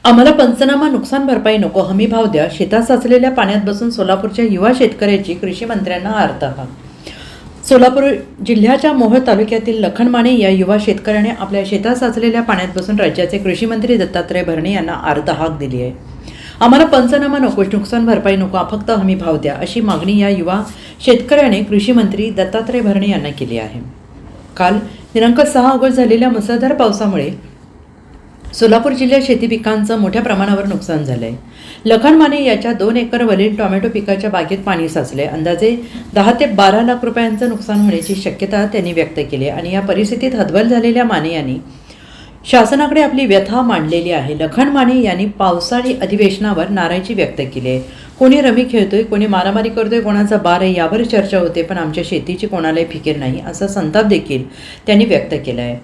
आम्हाला पंचनामा नुकसान भरपाई नको, हमी भाव द्या. शेतात साचलेल्या पाण्यात बसून सोलापूरच्या युवा शेतकऱ्याची कृषी मंत्र्यांना वार्ताहर. सोलापूर जिल्ह्याच्या मोहोळ तालुक्यातील लखनमाने या युवा शेतकऱ्याने आपल्या शेतात साचलेल्या पाण्यात बसून राज्याचे कृषी मंत्री दत्तात्रय भरणे यांना अर्ध हाक दिली आहे. आम्हाला पंचनामा नको, नुकसान भरपाई नको, फक्त हमी भाव द्या, अशी मागणी या युवा शेतकऱ्याने कृषी मंत्री दत्तात्रय भरणे यांना केली आहे. काल दिनांक 6 ऑगस्ट झालेल्या मुसळधार पावसामुळे सोलापूर जिल्ह्यात शेती पिकांचं मोठ्या प्रमाणावर नुकसान झालंय. लखनमाने याच्या 2 एकर वरील टोमॅटो पिकाच्या बागेत पाणी साचले. अंदाजे 10 ते 12 लाख रुपयांचं नुकसान होण्याची शक्यता त्यांनी व्यक्त केली आणि या परिस्थितीत हतबल झालेल्या माने यांनी शासनाकडे आपली व्यथा मांडलेली आहे. लखनमाने यांनी पावसाळी अधिवेशनावर नाराजी व्यक्त केली आहे. कोणी रमी खेळतोय, कोणी मारामारी करतोय, कोणाचा बार आहे यावर चर्चा होते, पण आमच्या शेतीची कोणालाही फिकीर नाही, असा संताप देखील त्यांनी व्यक्त केला आहे.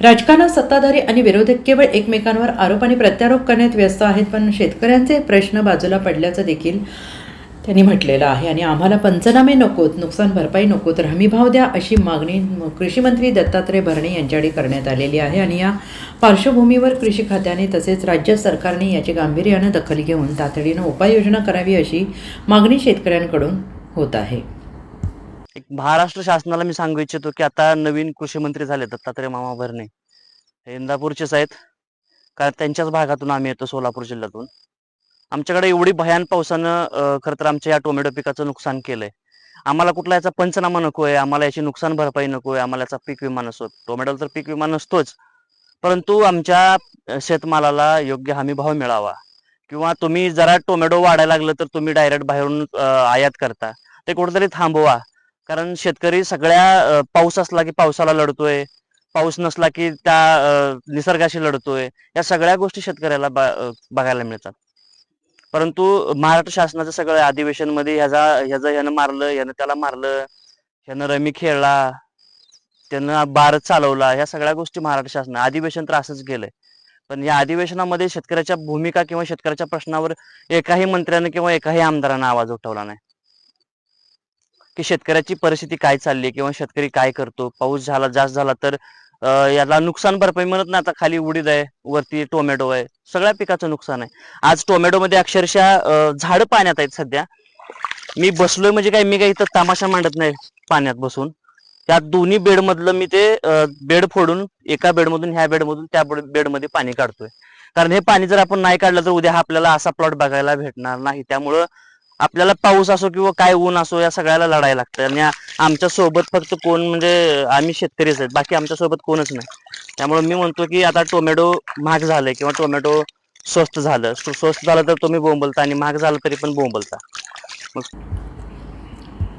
राजकारणात सत्ताधारी आणि विरोधक केवळ एकमेकांवर आरोप आणि प्रत्यारोप करण्यात व्यस्त आहेत, पण शेतकऱ्यांचे प्रश्न बाजूला पडल्याचं देखील त्यांनी म्हटलेलं आहे. आणि आम्हाला पंचनामे नकोत, नुकसान भरपाई नको, तर हमी भाव द्या, अशी मागणी कृषी मंत्री दत्तात्रय भरणे यांच्याकडे करण्यात आलेली आहे. आणि या पार्श्वभूमीवर कृषी खात्याने तसेच राज्य सरकारने याची गांभीर्यानं दखल घेऊन तातडीनं उपाययोजना करावी, अशी मागणी शेतकऱ्यांकडून होत आहे. एक महाराष्ट्र शासनाला मी सांगू इच्छितो की आता नवीन कृषी मंत्री झाले दत्तात्रय मामा भरणे हे इंदापूरचेच आहेत. कारण त्यांच्याच भागातून आम्ही येतो, सोलापूर जिल्ह्यातून. आमच्याकडे एवढी भयान पावसानं खरं तर आमच्या या टोमॅटो पिकाचं नुकसान केलंय. आम्हाला कुठला याचा पंचनामा नको आहे, आम्हाला याची नुकसान भरपाई नको आहे, आम्हाला याचा पीक विमा नसतो. टोमॅटोला तर पीक विमा नसतोच, परंतु आमच्या शेतमालाला योग्य हमी भाव मिळावा. किंवा तुम्ही जरा टोमॅटो वाढायला लागलं तर तुम्ही डायरेक्ट बाहेरून आयात करता, ते कुठेतरी थांबवा. कारण शेतकरी सगळ्या पाऊस असला की पावसाला लढतोय, पाऊस नसला की त्या निसर्गाशी लढतोय. या सगळ्या गोष्टी शेतकऱ्याला बघायला मिळतात. परंतु महाराष्ट्र शासनाचं सगळं अधिवेशन मध्ये ह्यानं मारलं, ह्यानं त्याला मारलं, ह्यानं रमी खेळला, त्यानं बार चालवला, ह्या सगळ्या गोष्टी महाराष्ट्र शासन अधिवेशन तर असंच केलंय. पण या अधिवेशनामध्ये शेतकऱ्याच्या भूमिका किंवा शेतकऱ्याच्या प्रश्नावर एकाही मंत्र्याने किंवा एकाही आमदारानं आवाज उठवला नाही की शेतकऱ्याची परिस्थिती काय चालली किंवा शेतकरी काय करतो. पाऊस झाला, जास्त झाला तर याला नुकसान भरपाई म्हणत नाही. आता खाली उडीद आहे, वरती टोमॅटो आहे, सगळ्या पिकाचं नुकसान आहे. आज टोमॅटो मध्ये अक्षरशः झाड पाण्यात आहेत सध्या. मी बसलोय म्हणजे काय, मी काही इथं तमाशा मांडत नाही पाण्यात बसून. त्या दोन्ही बेड मधलं मी ते बेड फोडून एका बेडमधून ह्या बेडमधून त्या बेडमध्ये पाणी काढतोय. कारण हे पाणी जर आपण नाही काढलं तर उद्या आपल्याला असा प्लॉट बघायला भेटणार नाही. त्यामुळं आपल्याला पाऊस असो किंवा काय ऊन असो, या सगळ्याला लढायला लागतं. आणि आमच्या सोबत फक्त कोण म्हणजे आम्ही शेतकरीच आहेत, बाकी आमच्या सोबत कोणच नाही. त्यामुळे मी म्हणतो की आता टोमॅटो महाग झाले किंवा टोमॅटो स्वस्त झालं, स्वस्त झालं तर तुम्ही बोंबलता आणि महाग झालं तरी पण बोंबलता.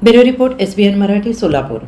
Bureau report, SBN Marathi, Solapur.